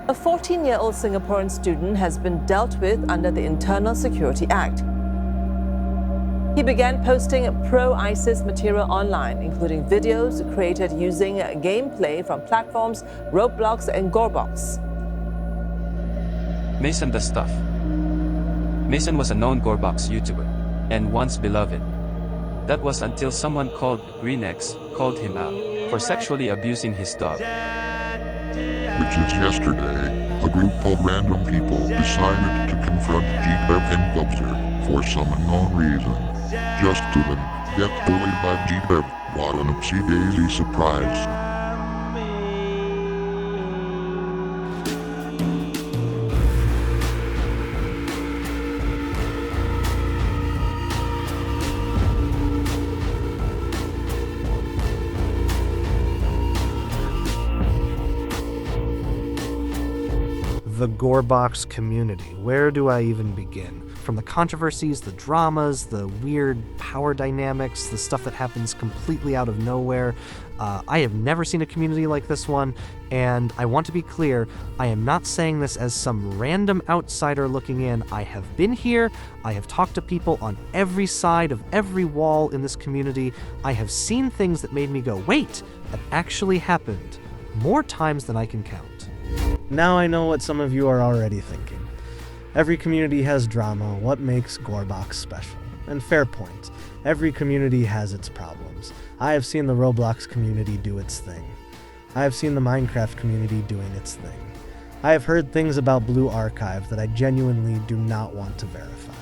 A 14-year-old Singaporean student has been dealt with under the Internal Security Act. He began posting pro-ISIS material online, including videos created using gameplay from platforms Roblox and GoreBox. Mason the stuff. Mason was a known GoreBox YouTuber, and once beloved. That was until someone called EDGINESS called him out for sexually abusing his dog. Which is yesterday, a group of random people decided to confront GDEV and Vanisher for some unknown reason. Just to then get bullied by GDEV. What an oopsie-daisy surprise. The GoreBox community. Where do I even begin? From the controversies, the dramas, the weird power dynamics, the stuff that happens completely out of nowhere. I have never seen a community like this one, and I want to be clear, I am not saying this as some random outsider looking in. I have been here, I have talked to people on every side of every wall in this community. I have seen things that made me go, wait, that actually happened, more times than I can count. Now I know what some of you are already thinking. Every community has drama. What makes GoreBox special? And fair point. Every community has its problems. I have seen the Roblox community do its thing. I have seen the Minecraft community doing its thing. I have heard things about Blue Archive that I genuinely do not want to verify.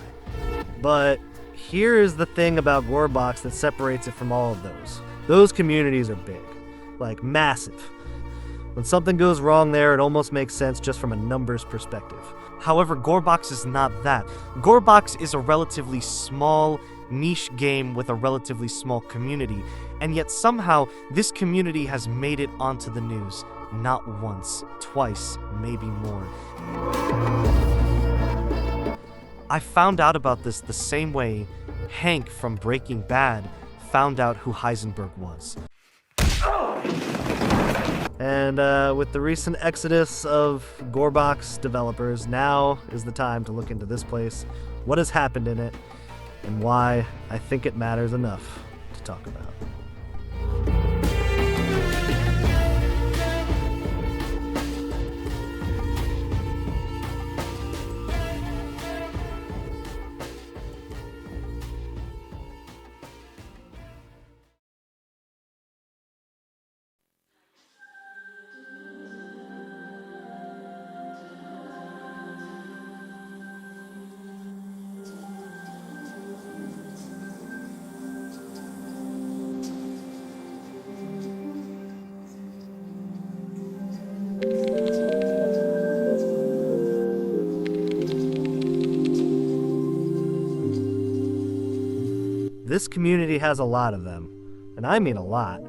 But here is the thing about GoreBox that separates it from all of those. Those communities are big. Like, massive. When something goes wrong there, it almost makes sense just from a numbers perspective. However, GoreBox is not that. GoreBox is a relatively small, niche game with a relatively small community, and yet somehow this community has made it onto the news. Not once, twice, maybe more. I found out about this the same way Hank from Breaking Bad found out who Heisenberg was. And with the recent exodus of GoreBox developers, now is the time to look into this place, what has happened in it, and why I think it matters enough to talk about. This community has a lot of them, and I mean a lot.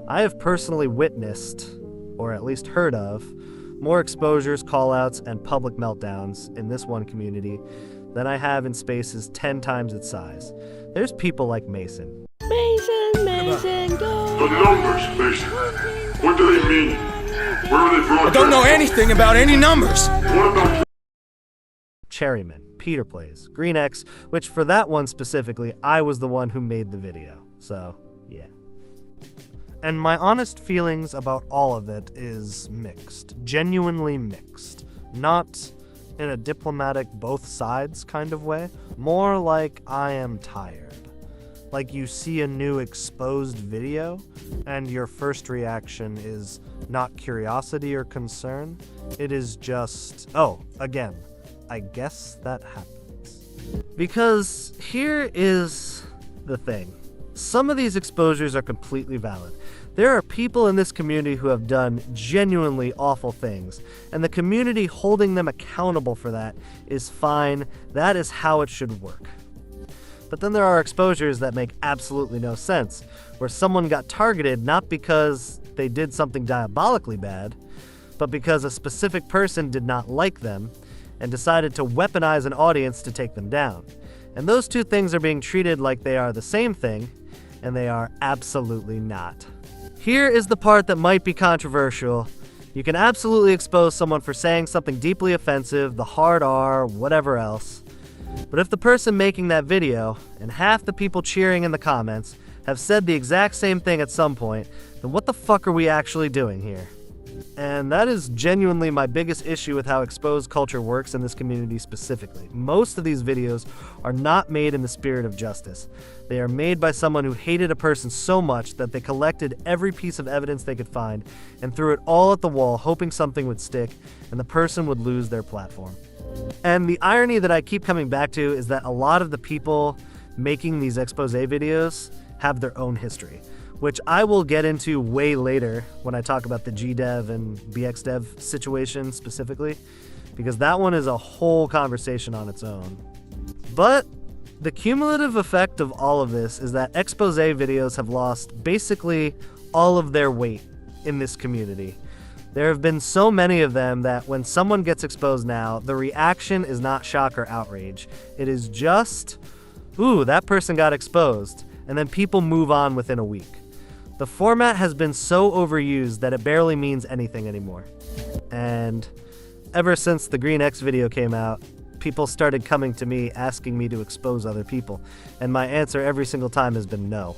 I have personally witnessed, or at least heard of, more exposures, callouts, and public meltdowns in this one community than I have in spaces 10 times its size. There's people like Mason. Mason, go! The numbers, Mason. What do they mean? Where are they broadcast? I don't know anything about any numbers. What about Cherryman, Peter Plays, GreenX, which for that one specifically, I was the one who made the video. So, yeah. And my honest feelings about all of it is mixed. Genuinely mixed. Not in a diplomatic both sides kind of way. More like I am tired. Like you see a new exposed video, and your first reaction is not curiosity or concern. It is just, oh, again, I guess that happens. Because here is the thing. Some of these exposures are completely valid. There are people in this community who have done genuinely awful things, and the community holding them accountable for that is fine. That is how it should work. But then there are exposures that make absolutely no sense, where someone got targeted not because they did something diabolically bad, but because a specific person did not like them and decided to weaponize an audience to take them down. And those two things are being treated like they are the same thing, and they are absolutely not. Here is the part that might be controversial, You can absolutely expose someone for saying something deeply offensive, the hard R, whatever else. But if the person making that video, and half the people cheering in the comments, have said the exact same thing at some point, then what the fuck are we actually doing here? And that is genuinely my biggest issue with how exposed culture works in this community specifically. Most of these videos are not made in the spirit of justice. They are made by someone who hated a person so much that they collected every piece of evidence they could find and threw it all at the wall, hoping something would stick and the person would lose their platform. And the irony that I keep coming back to is that a lot of the people making these expose videos have their own history, which I will get into way later when I talk about the GDEV and BXDEV situation specifically, because that one is a whole conversation on its own. But the cumulative effect of all of this is that expose videos have lost basically all of their weight in this community. There have been so many of them that when someone gets exposed now, the reaction is not shock or outrage. It is just, ooh, that person got exposed, and then people move on within a week. The format has been so overused that it barely means anything anymore. And ever since the Green X video came out, people started coming to me asking me to expose other people, and my answer every single time has been no.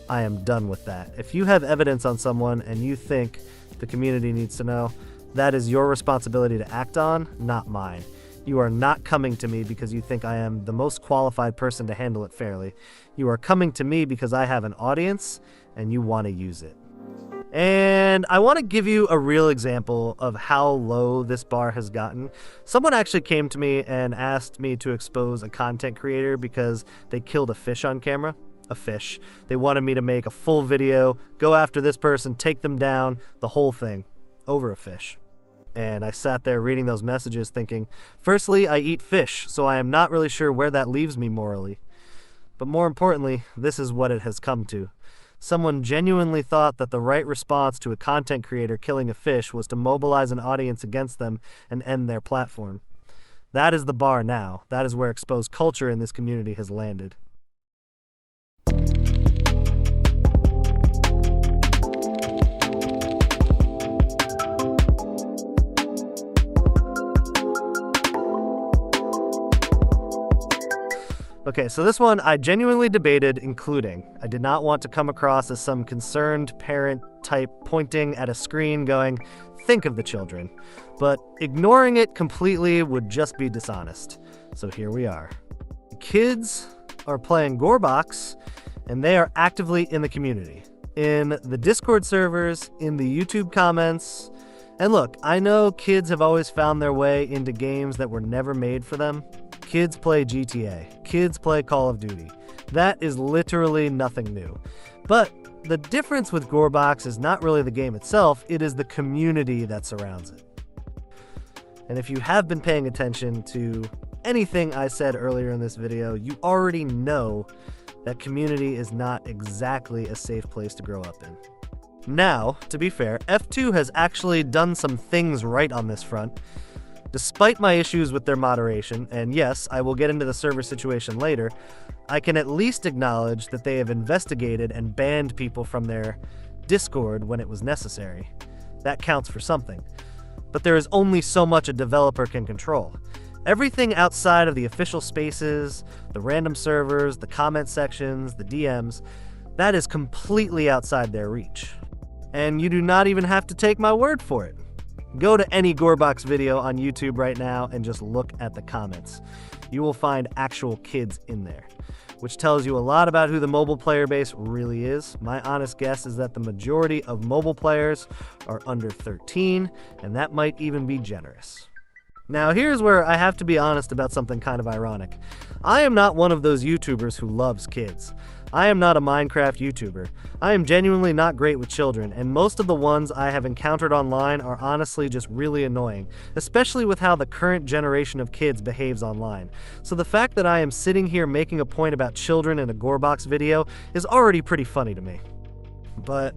I am done with that. If you have evidence on someone and you think the community needs to know, that is your responsibility to act on, not mine. You are not coming to me because you think I am the most qualified person to handle it fairly. You are coming to me because I have an audience and you want to use it. And I want to give you a real example of how low this bar has gotten. Someone actually came to me and asked me to expose a content creator because they killed a fish on camera. A fish. They wanted me to make a full video, go after this person, take them down, the whole thing, over a fish. And I sat there reading those messages thinking, firstly, I eat fish, so I am not really sure where that leaves me morally. But more importantly, this is what it has come to. Someone genuinely thought that the right response to a content creator killing a fish was to mobilize an audience against them and end their platform. That is the bar now. That is where exposed culture in this community has landed. Okay, so this one I genuinely debated including. I did not want to come across as some concerned parent type pointing at a screen going, think of the children. But ignoring it completely would just be dishonest. So here we are. Kids are playing GoreBox, and they are actively in the community. In the Discord servers, in the YouTube comments. And look, I know kids have always found their way into games that were never made for them. Kids play GTA. Kids play Call of Duty. That is literally nothing new. But the difference with GoreBox is not really the game itself, it is the community that surrounds it. And if you have been paying attention to anything I said earlier in this video, you already know that community is not exactly a safe place to grow up in. Now, to be fair, F2 has actually done some things right on this front. Despite my issues with their moderation, and yes, I will get into the server situation later, I can at least acknowledge that they have investigated and banned people from their Discord when it was necessary. That counts for something. But there is only so much a developer can control. Everything outside of the official spaces, the random servers, the comment sections, the DMs, that is completely outside their reach. And you do not even have to take my word for it. Go to any GoreBox video on YouTube right now and just look at the comments. You will find actual kids in there, which tells you a lot about who the mobile player base really is. My honest guess is that the majority of mobile players are under 13, and that might even be generous. Now here's where I have to be honest about something kind of ironic. I am not one of those YouTubers who loves kids. I am not a Minecraft YouTuber. I am genuinely not great with children, and most of the ones I have encountered online are honestly just really annoying, especially with how the current generation of kids behaves online. So the fact that I am sitting here making a point about children in a GoreBox video is already pretty funny to me. But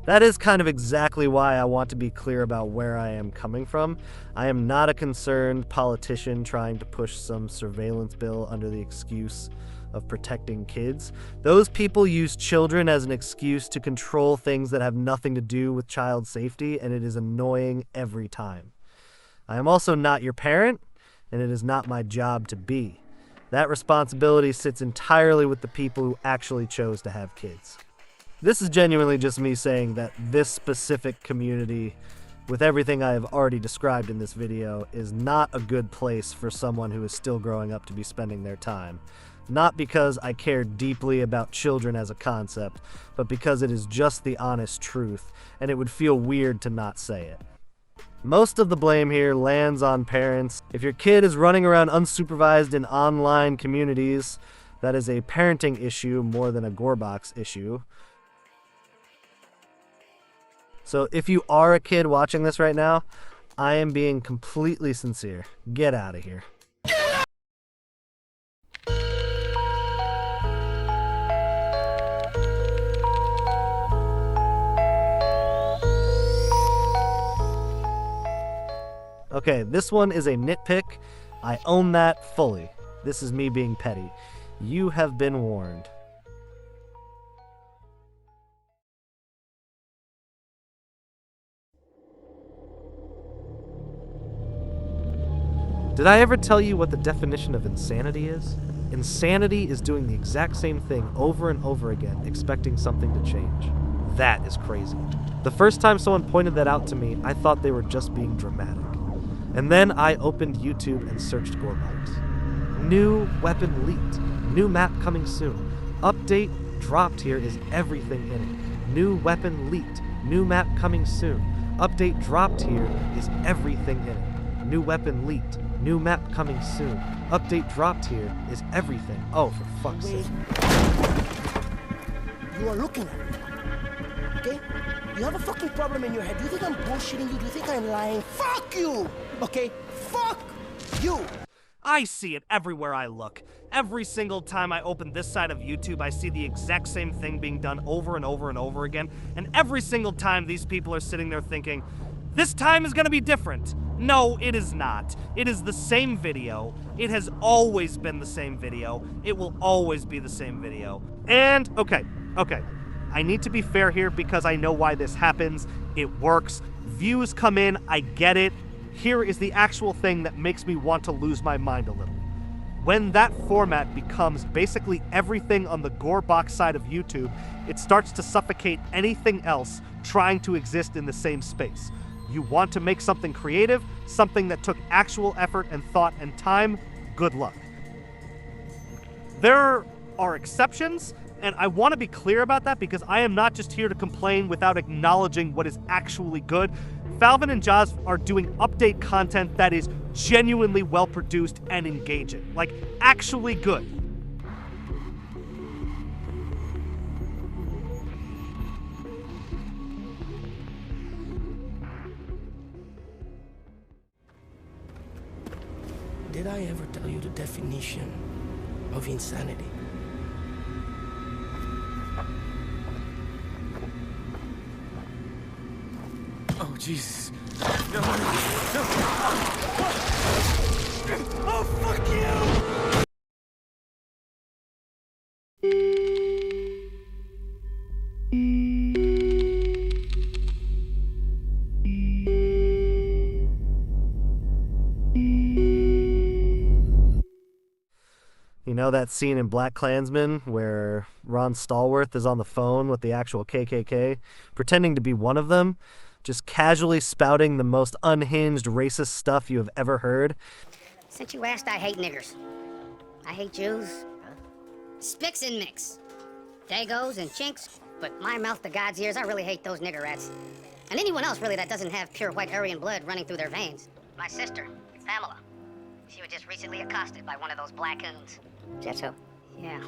that is kind of exactly why I want to be clear about where I am coming from. I am not a concerned politician trying to push some surveillance bill under the excuse of protecting kids. Those people use children as an excuse to control things that have nothing to do with child safety, and it is annoying every time. I am also not your parent, and it is not my job to be. That responsibility sits entirely with the people who actually chose to have kids. This is genuinely just me saying that this specific community, with everything I have already described in this video, is not a good place for someone who is still growing up to be spending their time. Not because I care deeply about children as a concept, but because it is just the honest truth, and it would feel weird to not say it. Most of the blame here lands on parents. If your kid is running around unsupervised in online communities, that is a parenting issue more than a GoreBox issue. So if you are a kid watching this right now, I am being completely sincere. Get out of here. Okay, this one is a nitpick. I own that fully. This is me being petty. You have been warned. Did I ever tell you what the definition of insanity is? Insanity is doing the exact same thing over and over again, expecting something to change. That is crazy. The first time someone pointed that out to me, I thought they were just being dramatic. And then I opened YouTube and searched GoreBox. New weapon leaked. New map coming soon. Update dropped here is everything in it. New weapon leaked. New map coming soon. Update dropped here is everything in it. New weapon leaked. New map coming soon. Update dropped here is everything. Oh, for fuck's sake. You are looking at it. Okay? You have a fucking problem in your head. Do you think I'm bullshitting you? Do you think I'm lying? Fuck you! Okay? Fuck you! I see it everywhere I look. Every single time I open this side of YouTube, I see the exact same thing being done over and over and over again. And every single time these people are sitting there thinking, this time is gonna be different. No, it is not. It is the same video. It has always been the same video. It will always be the same video. And, okay. I need to be fair here because I know why this happens. It works. Views come in, I get it. Here is the actual thing that makes me want to lose my mind a little. When that format becomes basically everything on the GoreBox side of YouTube, it starts to suffocate anything else trying to exist in the same space. You want to make something creative, something that took actual effort and thought and time, good luck. There are exceptions, and I want to be clear about that because I am not just here to complain without acknowledging what is actually good. Falvin and Jaws are doing update content that is genuinely well-produced and engaging. Like, actually good. Did I ever tell you the definition of insanity? Oh, Jesus. No. Oh, fuck you! You know that scene in BlacKkKlansman where Ron Stallworth is on the phone with the actual KKK, pretending to be one of them, just casually spouting the most unhinged racist stuff you have ever heard? Since you asked, I hate niggers. I hate Jews. Spicks and mix. Dagos and chinks, but my mouth to God's ears, I really hate those nigger rats. And anyone else, really, that doesn't have pure white Aryan blood running through their veins. My sister, Pamela. She was just recently accosted by one of those black coons. That's so? Yeah.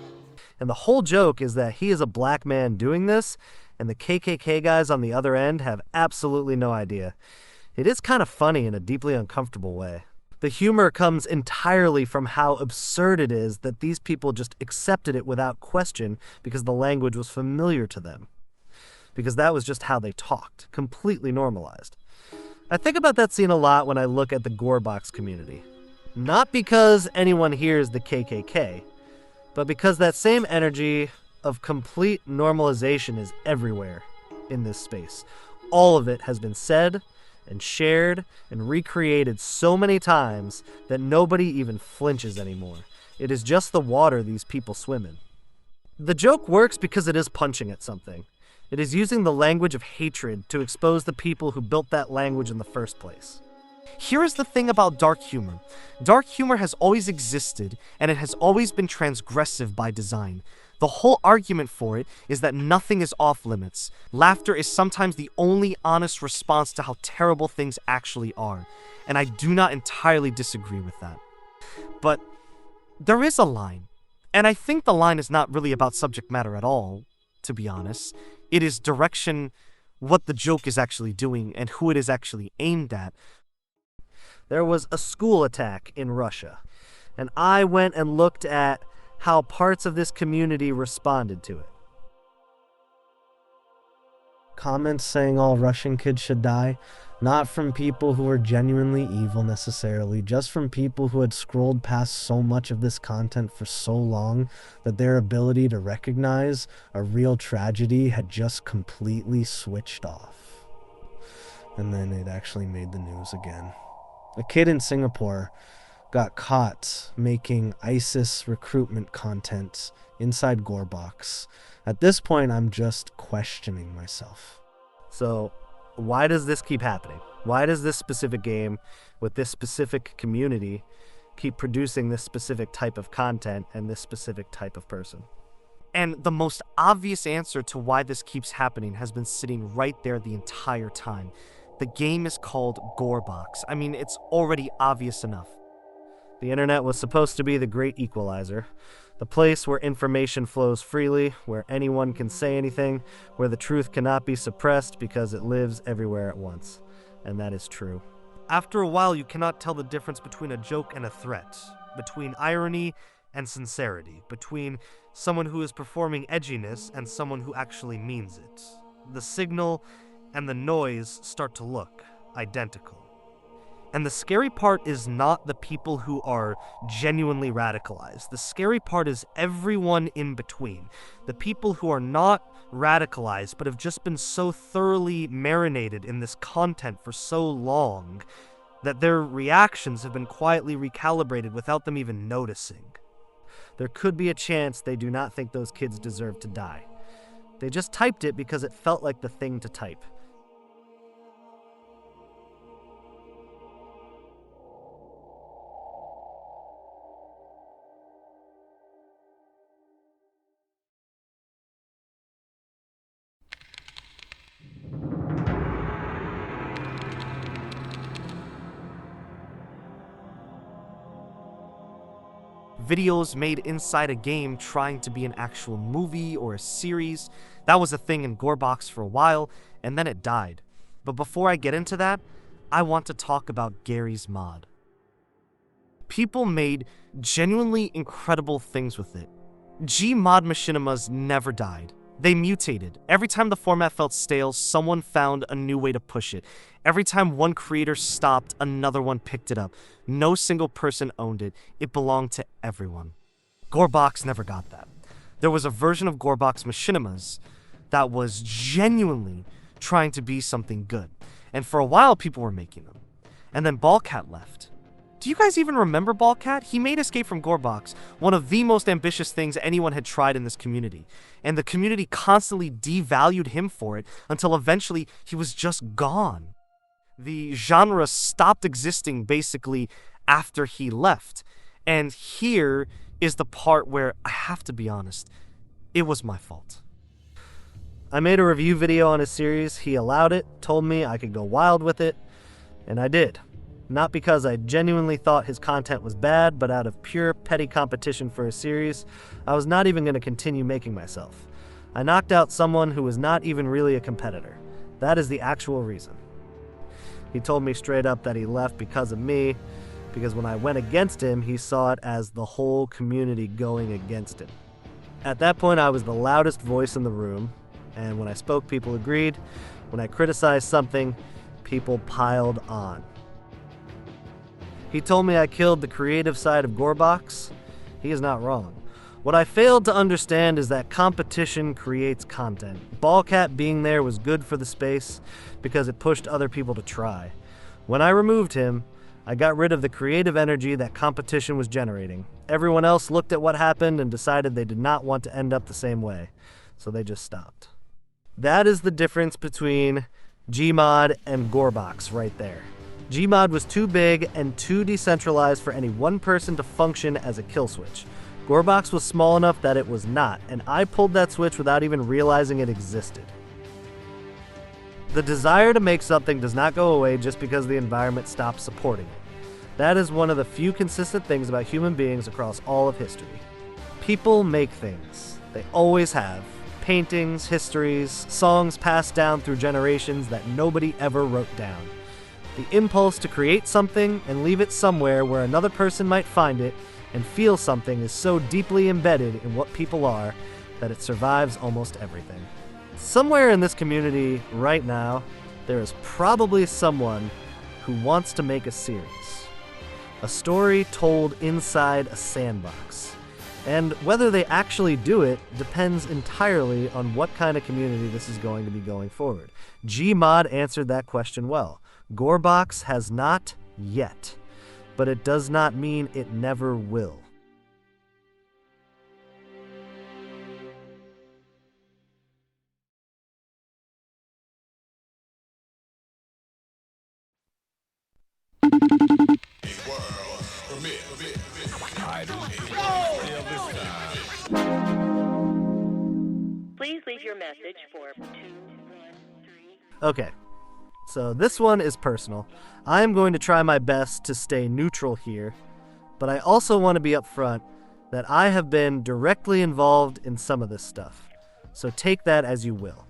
And the whole joke is that he is a black man doing this, and the KKK guys on the other end have absolutely no idea. It is kind of funny in a deeply uncomfortable way. The humor comes entirely from how absurd it is that these people just accepted it without question because the language was familiar to them. Because that was just how they talked, completely normalized. I think about that scene a lot when I look at the GoreBox community. Not because anyone here is the KKK, But because that same energy of complete normalization is everywhere in this space, all of it has been said and shared and recreated so many times that nobody even flinches anymore. It is just the water these people swim in. The joke works because it is punching at something. It is using the language of hatred to expose the people who built that language in the first place. Here is the thing about dark humor. Dark humor has always existed, and it has always been transgressive by design. The whole argument for it is that nothing is off limits. Laughter is sometimes the only honest response to how terrible things actually are, and I do not entirely disagree with that. But there is a line, and I think the line is not really about subject matter at all, to be honest. It is direction, what the joke is actually doing, and who it is actually aimed at. There was a school attack in Russia, and I went and looked at how parts of this community responded to it. Comments saying all Russian kids should die, not from people who were genuinely evil necessarily, just from people who had scrolled past so much of this content for so long that their ability to recognize a real tragedy had just completely switched off. And then it actually made the news again. A kid in Singapore got caught making ISIS recruitment content inside GoreBox. At this point, I'm just questioning myself. So, why does this keep happening? Why does this specific game with this specific community keep producing this specific type of content and this specific type of person? And the most obvious answer to why this keeps happening has been sitting right there the entire time. The game is called GoreBox. I mean, it's already obvious enough. The internet was supposed to be the great equalizer, the place where information flows freely, where anyone can say anything, where the truth cannot be suppressed because it lives everywhere at once. And that is true. After a while, you cannot tell the difference between a joke and a threat, between irony and sincerity, between someone who is performing edginess and someone who actually means it. The signal and the noise start to look identical. And the scary part is not the people who are genuinely radicalized. The scary part is everyone in between. The people who are not radicalized but have just been so thoroughly marinated in this content for so long that their reactions have been quietly recalibrated without them even noticing. There could be a chance they do not think those kids deserve to die. They just typed it because it felt like the thing to type. Videos made inside a game trying to be an actual movie or a series. That was a thing in GoreBox for a while, and then it died. But before I get into that, I want to talk about Gary's mod. People made genuinely incredible things with it. Gmod machinimas never died. They mutated. Every time the format felt stale, someone found a new way to push it. Every time one creator stopped, another one picked it up. No single person owned it. It belonged to everyone. GoreBox never got that. There was a version of GoreBox Machinimas that was genuinely trying to be something good. And for a while, people were making them. And then Ballcat left. Do you guys even remember Ballcat? He made Escape from GoreBox one of the most ambitious things anyone had tried in this community. And the community constantly devalued him for it until eventually he was just gone. The genre stopped existing basically after he left. And here is the part where I have to be honest, it was my fault. I made a review video on his series, he allowed it, told me I could go wild with it, and I did. Not because I genuinely thought his content was bad, but out of pure petty competition for a series, I was not even going to continue making myself. I knocked out someone who was not even really a competitor. That is the actual reason. He told me straight up that he left because of me, because when I went against him, he saw it as the whole community going against him. At that point, I was the loudest voice in the room, and when I spoke, people agreed. When I criticized something, people piled on. He told me I killed the creative side of GoreBox. He is not wrong. What I failed to understand is that competition creates content. Ballcat being there was good for the space because it pushed other people to try. When I removed him, I got rid of the creative energy that competition was generating. Everyone else looked at what happened and decided they did not want to end up the same way, so they just stopped. That is the difference between Gmod and GoreBox right there. Gmod was too big and too decentralized for any one person to function as a kill switch. GoreBox was small enough that it was not, and I pulled that switch without even realizing it existed. The desire to make something does not go away just because the environment stops supporting it. That is one of the few consistent things about human beings across all of history. People make things. They always have. Paintings, histories, songs passed down through generations that nobody ever wrote down. The impulse to create something and leave it somewhere where another person might find it and feel something is so deeply embedded in what people are that it survives almost everything. Somewhere in this community right now, there is probably someone who wants to make a series. A story told inside a sandbox. And whether they actually do it depends entirely on what kind of community this is going to be going forward. Gmod answered that question well. GoreBox has not yet, but it does not mean it never will. Please leave your message for 213. Okay, so this one is personal. I am going to try my best to stay neutral here, but I also want to be upfront that I have been directly involved in some of this stuff. So take that as you will.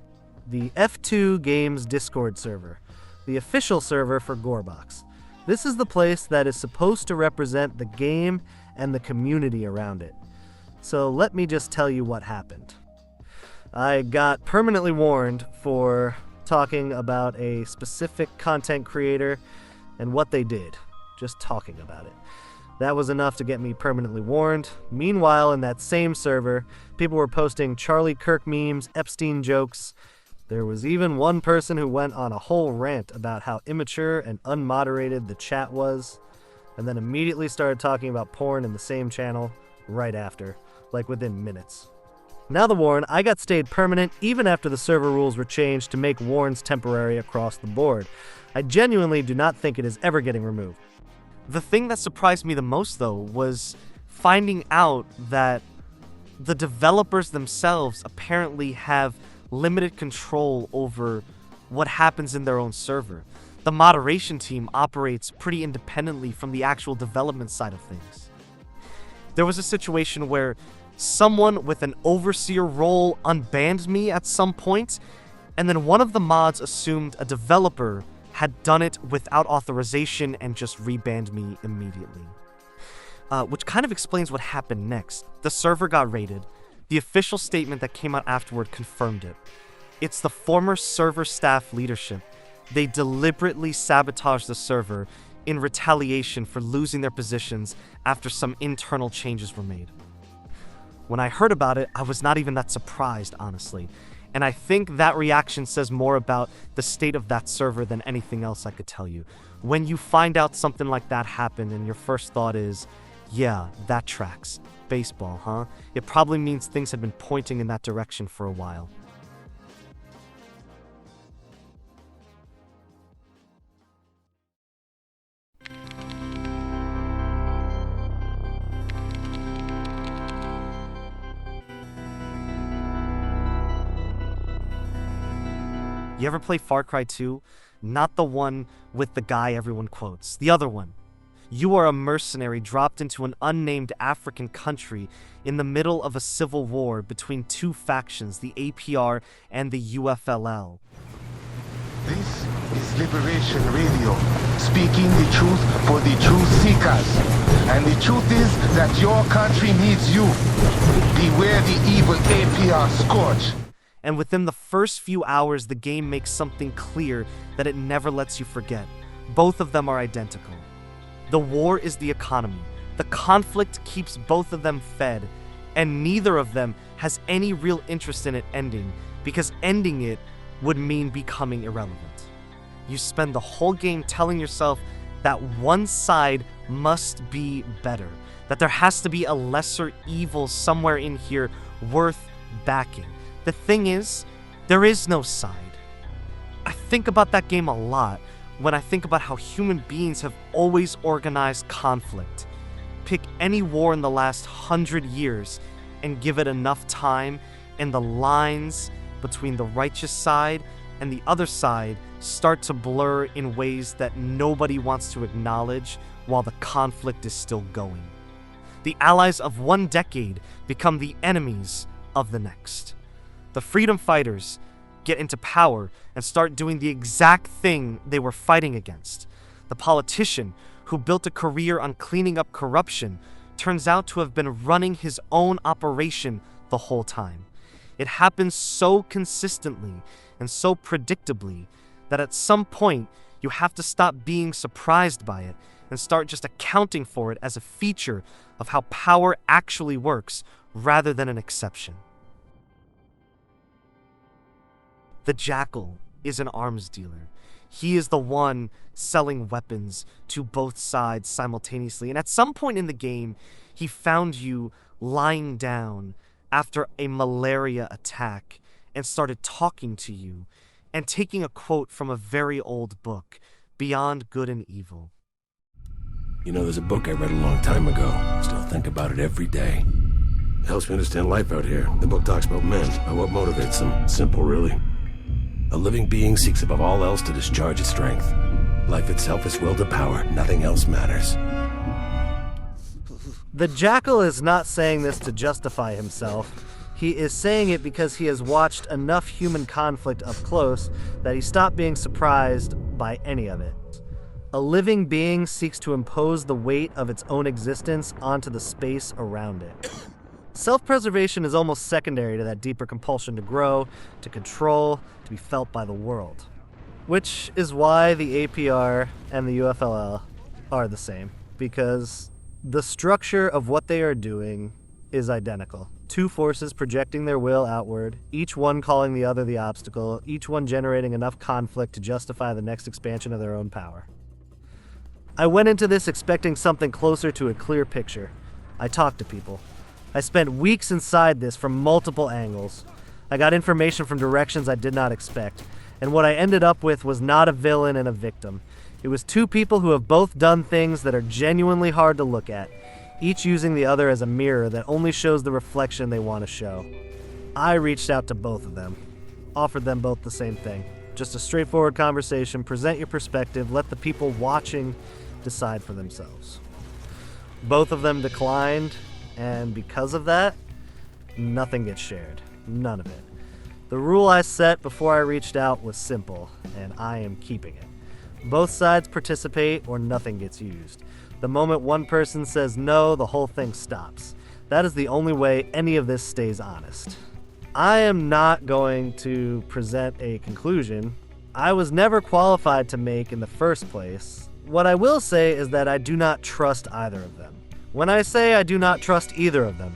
The F2 Games Discord server, the official server for GoreBox. This is the place that is supposed to represent the game and the community around it. So let me just tell you what happened. I got permanently warned for talking about a specific content creator and what they did, just talking about it. That was enough to get me permanently warned. Meanwhile, in that same server, people were posting Charlie Kirk memes, Epstein jokes. There was even one person who went on a whole rant about how immature and unmoderated the chat was, and then immediately started talking about porn in the same channel right after, like within minutes. Now the warn, I got stayed permanent even after the server rules were changed to make warns temporary across the board. I genuinely do not think it is ever getting removed. The thing that surprised me the most, though, was finding out that the developers themselves apparently have limited control over what happens in their own server. The moderation team operates pretty independently from the actual development side of things. There was a situation where someone with an overseer role unbanned me at some point, and then one of the mods assumed a developer had done it without authorization and just rebanned me immediately. Which kind of explains what happened next. The server got raided. The official statement that came out afterward confirmed it. It's the former server staff leadership. They deliberately sabotaged the server in retaliation for losing their positions after some internal changes were made. When I heard about it, I was not even that surprised, honestly. And I think that reaction says more about the state of that server than anything else I could tell you. When you find out something like that happened and your first thought is, yeah, that tracks. Baseball, huh? It probably means things had been pointing in that direction for a while. You ever play Far Cry 2? Not the one with the guy everyone quotes. The other one. You are a mercenary dropped into an unnamed African country in the middle of a civil war between two factions, the APR and the UFLL. This is Liberation Radio, speaking the truth for the truth seekers. And the truth is that your country needs you. Beware the evil APR scourge. And within the first few hours, the game makes something clear that it never lets you forget. Both of them are identical. The war is the economy. The conflict keeps both of them fed, and neither of them has any real interest in it ending, because ending it would mean becoming irrelevant. You spend the whole game telling yourself that one side must be better, that there has to be a lesser evil somewhere in here worth backing. The thing is, there is no side. I think about that game a lot when I think about how human beings have always organized conflict. Pick any war in the last 100 years and give it enough time, and the lines between the righteous side and the other side start to blur in ways that nobody wants to acknowledge while the conflict is still going. The allies of one decade become the enemies of the next. The freedom fighters get into power and start doing the exact thing they were fighting against. The politician who built a career on cleaning up corruption turns out to have been running his own operation the whole time. It happens so consistently and so predictably that at some point you have to stop being surprised by it and start just accounting for it as a feature of how power actually works rather than an exception. The Jackal is an arms dealer. He is the one selling weapons to both sides simultaneously. And at some point in the game, he found you lying down after a malaria attack and started talking to you and taking a quote from a very old book, Beyond Good and Evil. You know, there's a book I read a long time ago. Still think about it every day. It helps me understand life out here. The book talks about men, about what motivates them. Simple, really. A living being seeks above all else to discharge its strength. Life itself is willed to power. Nothing else matters. The Jackal is not saying this to justify himself. He is saying it because he has watched enough human conflict up close that he stopped being surprised by any of it. A living being seeks to impose the weight of its own existence onto the space around it. Self-preservation is almost secondary to that deeper compulsion to grow, to control, to be felt by the world. Which is why the APR and the UFLL are the same, because the structure of what they are doing is identical. Two forces projecting their will outward, each one calling the other the obstacle, each one generating enough conflict to justify the next expansion of their own power. I went into this expecting something closer to a clear picture. I talked to people. I spent weeks inside this from multiple angles. I got information from directions I did not expect, and what I ended up with was not a villain and a victim. It was two people who have both done things that are genuinely hard to look at, each using the other as a mirror that only shows the reflection they want to show. I reached out to both of them, offered them both the same thing. Just a straightforward conversation, present your perspective, let the people watching decide for themselves. Both of them declined, and because of that, nothing gets shared. None of it. The rule I set before I reached out was simple, and I am keeping it. Both sides participate or nothing gets used. The moment one person says no, the whole thing stops. That is the only way any of this stays honest. I am not going to present a conclusion I was never qualified to make in the first place. What I will say is that I do not trust either of them. When I say I do not trust either of them,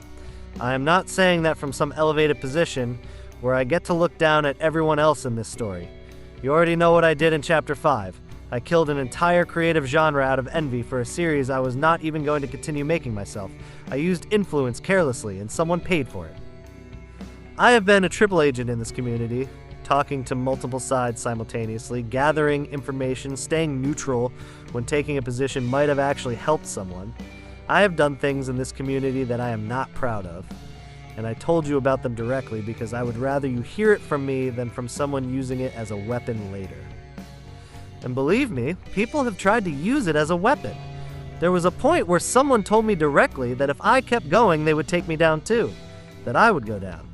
I am not saying that from some elevated position where I get to look down at everyone else in this story. You already know what I did in Chapter 5. I killed an entire creative genre out of envy for a series I was not even going to continue making myself. I used influence carelessly, and someone paid for it. I have been a triple agent in this community, talking to multiple sides simultaneously, gathering information, staying neutral when taking a position might have actually helped someone. I have done things in this community that I am not proud of, and I told you about them directly because I would rather you hear it from me than from someone using it as a weapon later. And believe me, people have tried to use it as a weapon. There was a point where someone told me directly that if I kept going, they would take me down too, that I would go down.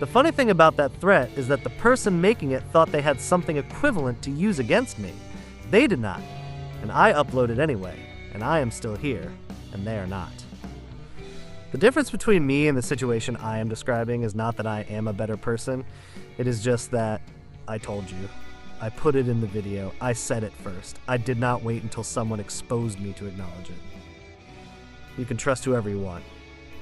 The funny thing about that threat is that the person making it thought they had something equivalent to use against me. They did not, and I uploaded anyway, and I am still here, and they are not. The difference between me and the situation I am describing is not that I am a better person, it is just that I told you. I put it in the video, I said it first. I did not wait until someone exposed me to acknowledge it. You can trust whoever you want.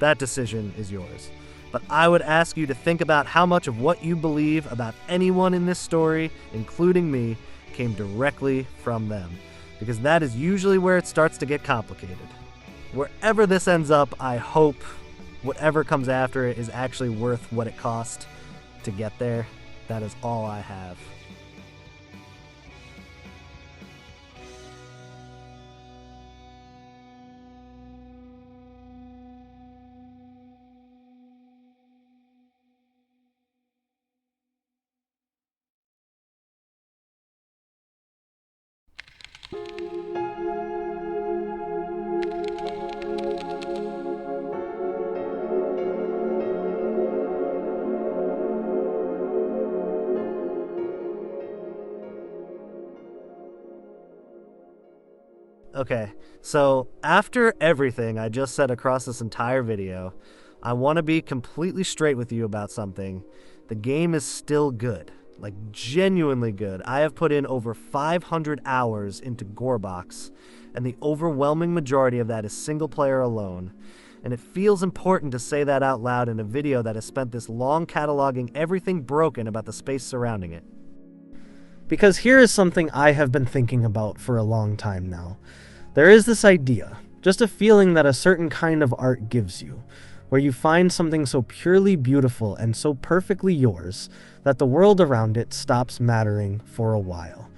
That decision is yours. But I would ask you to think about how much of what you believe about anyone in this story, including me, came directly from them. Because that is usually where it starts to get complicated. Wherever this ends up, I hope whatever comes after it is actually worth what it cost to get there. That is all I have. Okay, so after everything I just said across this entire video, I want to be completely straight with you about something. The game is still good, like genuinely good. I have put in over 500 hours into GoreBox, and the overwhelming majority of that is single player alone. And it feels important to say that out loud in a video that has spent this long cataloging everything broken about the space surrounding it. Because here is something I have been thinking about for a long time now. There is this idea, just a feeling that a certain kind of art gives you, where you find something so purely beautiful and so perfectly yours that the world around it stops mattering for a while.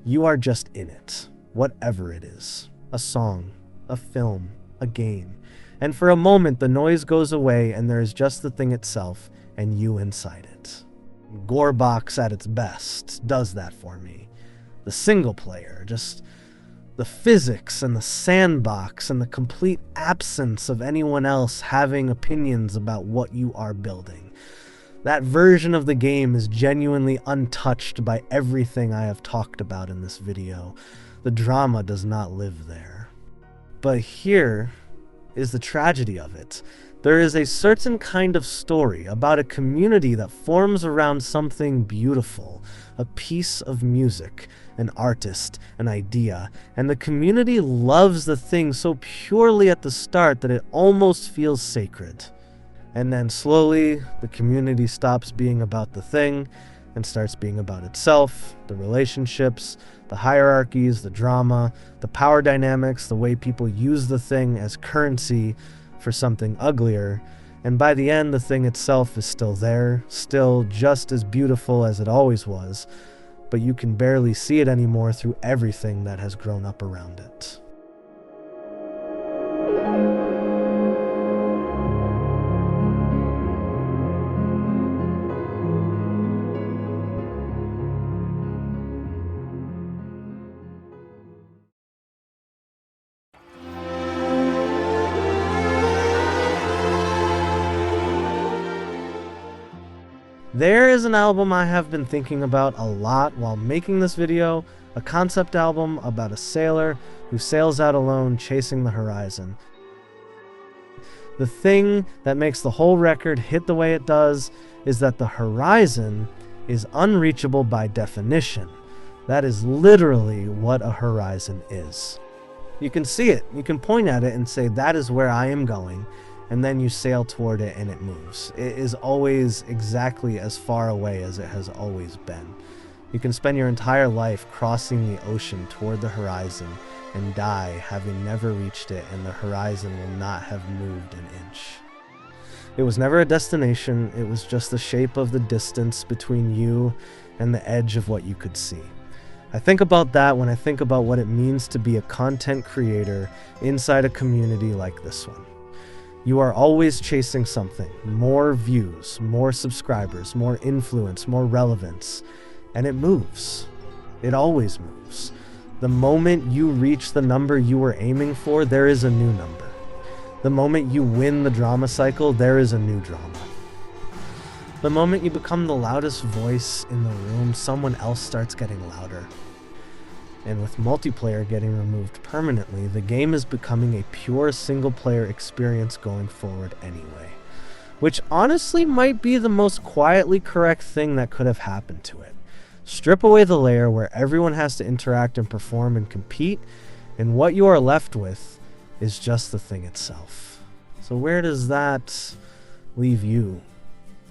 You are just in it, whatever it is. A song, a film, a game. And for a moment the noise goes away and there is just the thing itself and you inside it. GoreBox at its best does that for me. The single player, just the physics and the sandbox and the complete absence of anyone else having opinions about what you are building. That version of the game is genuinely untouched by everything I have talked about in this video. The drama does not live there. But here is the tragedy of it. There is a certain kind of story about a community that forms around something beautiful, a piece of music, an artist, an idea, and the community loves the thing so purely at the start that it almost feels sacred. And then slowly, the community stops being about the thing and starts being about itself, the relationships, the hierarchies, the drama, the power dynamics, the way people use the thing as currency for something uglier, and by the end the thing itself is still there, still just as beautiful as it always was, but you can barely see it anymore through everything that has grown up around it. There is an album I have been thinking about a lot while making this video, a concept album about a sailor who sails out alone chasing the horizon. The thing that makes the whole record hit the way it does is that the horizon is unreachable by definition. That is literally what a horizon is. You can see it, you can point at it and say, that is where I am going. And then you sail toward it and it moves. It is always exactly as far away as it has always been. You can spend your entire life crossing the ocean toward the horizon and die having never reached it, and the horizon will not have moved an inch. It was never a destination, it was just the shape of the distance between you and the edge of what you could see. I think about that when I think about what it means to be a content creator inside a community like this one. You are always chasing something, more views, more subscribers, more influence, more relevance, and it moves. It always moves. The moment you reach the number you were aiming for, there is a new number. The moment you win the drama cycle, there is a new drama. The moment you become the loudest voice in the room, someone else starts getting louder. And with multiplayer getting removed permanently, the game is becoming a pure single-player experience going forward anyway. Which honestly might be the most quietly correct thing that could have happened to it. Strip away the layer where everyone has to interact and perform and compete, and what you are left with is just the thing itself. So where does that leave you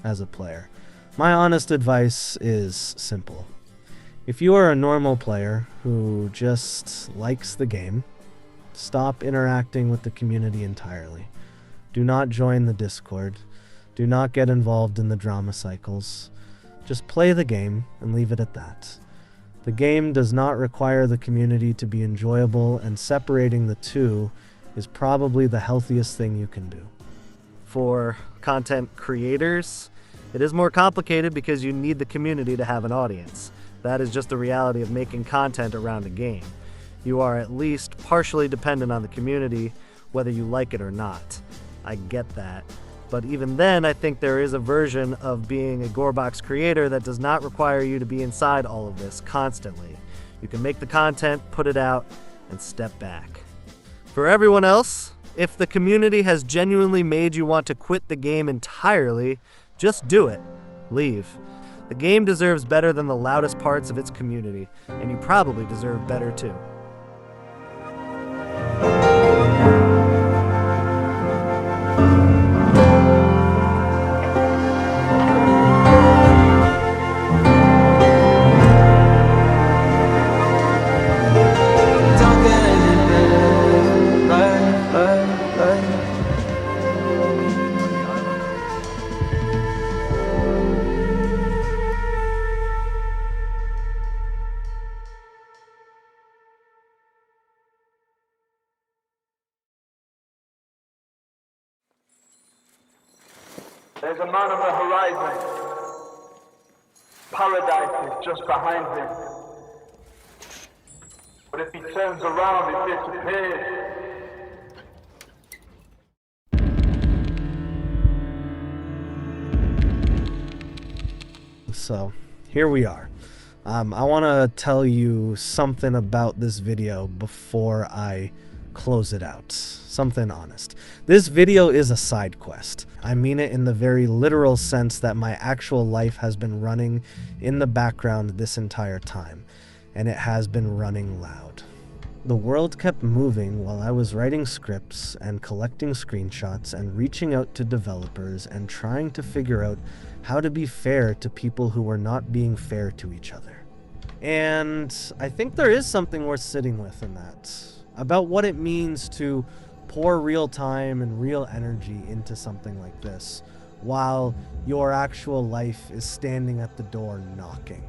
as a player? My honest advice is simple. If you are a normal player who just likes the game, stop interacting with the community entirely. Do not join the Discord. Do not get involved in the drama cycles. Just play the game and leave it at that. The game does not require the community to be enjoyable, and separating the two is probably the healthiest thing you can do. For content creators, it is more complicated because you need the community to have an audience. That is just the reality of making content around a game. You are at least partially dependent on the community, whether you like it or not. I get that. But even then, I think there is a version of being a GoreBox creator that does not require you to be inside all of this constantly. You can make the content, put it out, and step back. For everyone else, if the community has genuinely made you want to quit the game entirely, just do it. Leave. The game deserves better than the loudest parts of its community, and you probably deserve better too. There's a man on the horizon. Paradise is just behind him. But if he turns around, it disappears. So, here we are. I want to tell you something about this video before I close it out. Something honest. This video is a side quest. I mean it in the very literal sense that my actual life has been running in the background this entire time, and it has been running loud. The world kept moving while I was writing scripts and collecting screenshots and reaching out to developers and trying to figure out how to be fair to people who were not being fair to each other. And I think there is something worth sitting with in that, about what it means to pour real time and real energy into something like this, while your actual life is standing at the door knocking.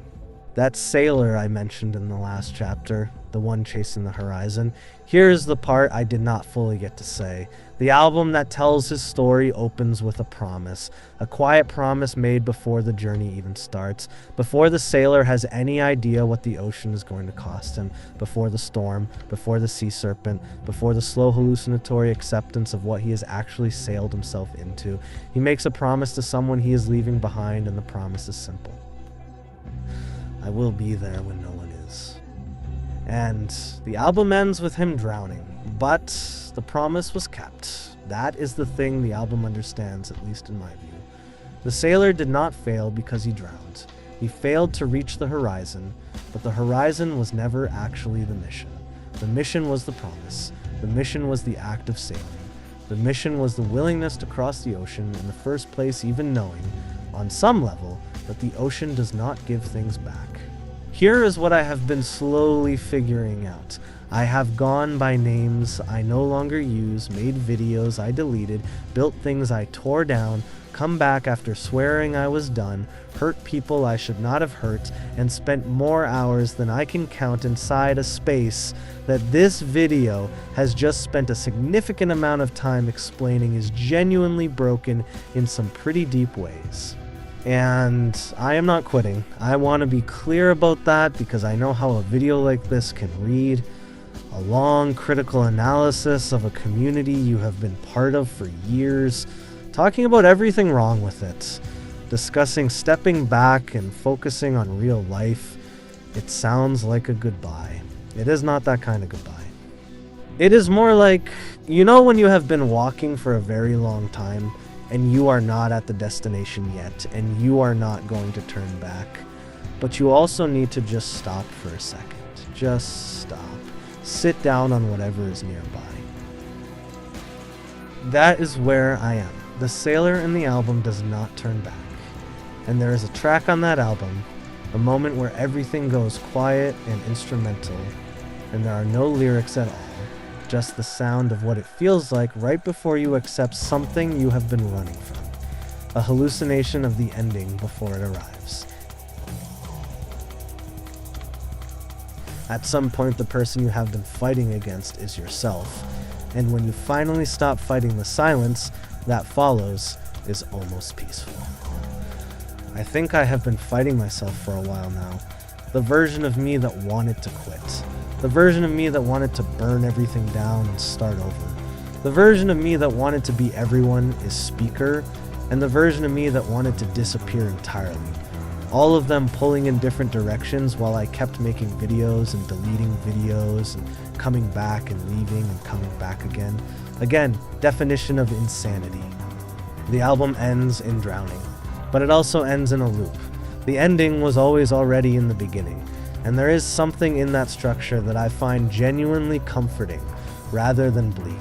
That sailor I mentioned in the last chapter, the one chasing the horizon, here's the part I did not fully get to say. The album that tells his story opens with a promise, a quiet promise made before the journey even starts, before the sailor has any idea what the ocean is going to cost him, before the storm, before the sea serpent, before the slow hallucinatory acceptance of what he has actually sailed himself into. He makes a promise to someone he is leaving behind, and the promise is simple. I will be there when no one is. And the album ends with him drowning, but the promise was kept. That is the thing the album understands, at least in my view. The sailor did not fail because he drowned. He failed to reach the horizon, but the horizon was never actually the mission. The mission was the promise. The mission was the act of sailing. The mission was the willingness to cross the ocean in the first place, even knowing, on some level, that the ocean does not give things back. Here is what I have been slowly figuring out. I have gone by names I no longer use, made videos I deleted, built things I tore down, come back after swearing I was done, hurt people I should not have hurt, and spent more hours than I can count inside a space that this video has just spent a significant amount of time explaining is genuinely broken in some pretty deep ways. And I am not quitting. I want to be clear about that because I know how a video like this can read. A long critical analysis of a community you have been part of for years, talking about everything wrong with it, discussing stepping back and focusing on real life. It sounds like a goodbye. It is not that kind of goodbye. It is more like, you know, when you have been walking for a very long time and you are not at the destination yet, and you are not going to turn back, but you also need to just stop for a second. Just stop. Sit down on whatever is nearby. that is where I am. The sailor in the album does not turn back. And there is a track on that album, a moment where everything goes quiet and instrumental, and there are no lyrics at all, just the sound of what it feels like right before you accept something you have been running from. A hallucination of the ending before it arrives. At some point, the person you have been fighting against is yourself, and when you finally stop fighting the silence that follows is almost peaceful. I think I have been fighting myself for a while now. The version of me that wanted to quit. The version of me that wanted to burn everything down and start over. The version of me that wanted to be everyone is speaker, and the version of me that wanted to disappear entirely. All of them pulling in different directions while I kept making videos and deleting videos and coming back and leaving and coming back again. Again, definition of insanity. The album ends in drowning, but it also ends in a loop. The ending was always already in the beginning, and there is something in that structure that I find genuinely comforting rather than bleak,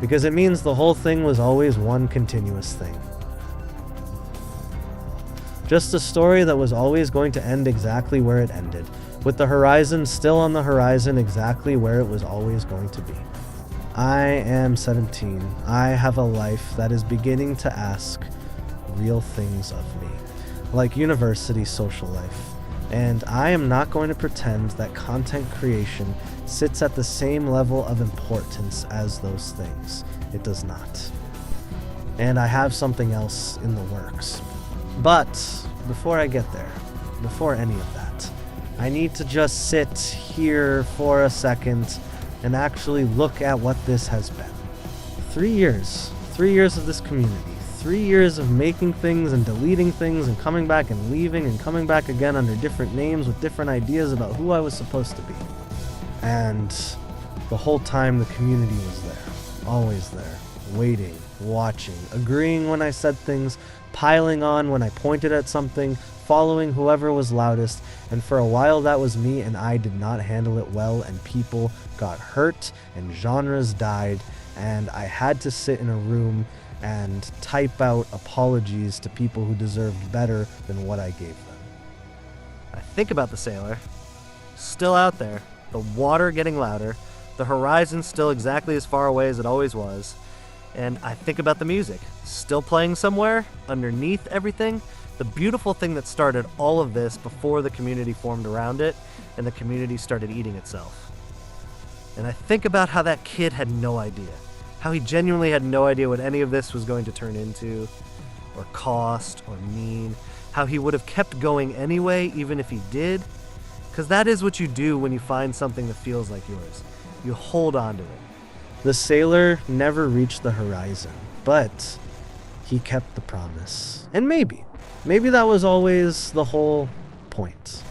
because it means the whole thing was always one continuous thing. Just a story that was always going to end exactly where it ended, with the horizon still on the horizon exactly where it was always going to be. I am 17. I have a life that is beginning to ask real things of me, like university social life. And I am not going to pretend that content creation sits at the same level of importance as those things. It does not. And I have something else in the works. But before I get there, before any of that, I need to just sit here for a second and actually look at what this has been. 3 years. 3 years of this community. 3 years of making things and deleting things and coming back and leaving and coming back again under different names with different ideas about who I was supposed to be. And the whole time the community was there. Always there. Waiting, watching, agreeing when I said things, piling on when I pointed at something, following whoever was loudest, and for a while that was me, and I did not handle it well, and people got hurt, and genres died, and I had to sit in a room and type out apologies to people who deserved better than what I gave them. I think about the sailor, still out there, the water getting louder, the horizon still exactly as far away as it always was, and I think about the music, still playing somewhere, underneath everything, the beautiful thing that started all of this before the community formed around it, and the community started eating itself. And I think about how that kid had no idea, how he genuinely had no idea what any of this was going to turn into, or cost, or mean, how he would have kept going anyway, even if he did, because that is what you do when you find something that feels like yours. You hold on to it. The sailor never reached the horizon, but he kept the promise. And maybe that was always the whole point.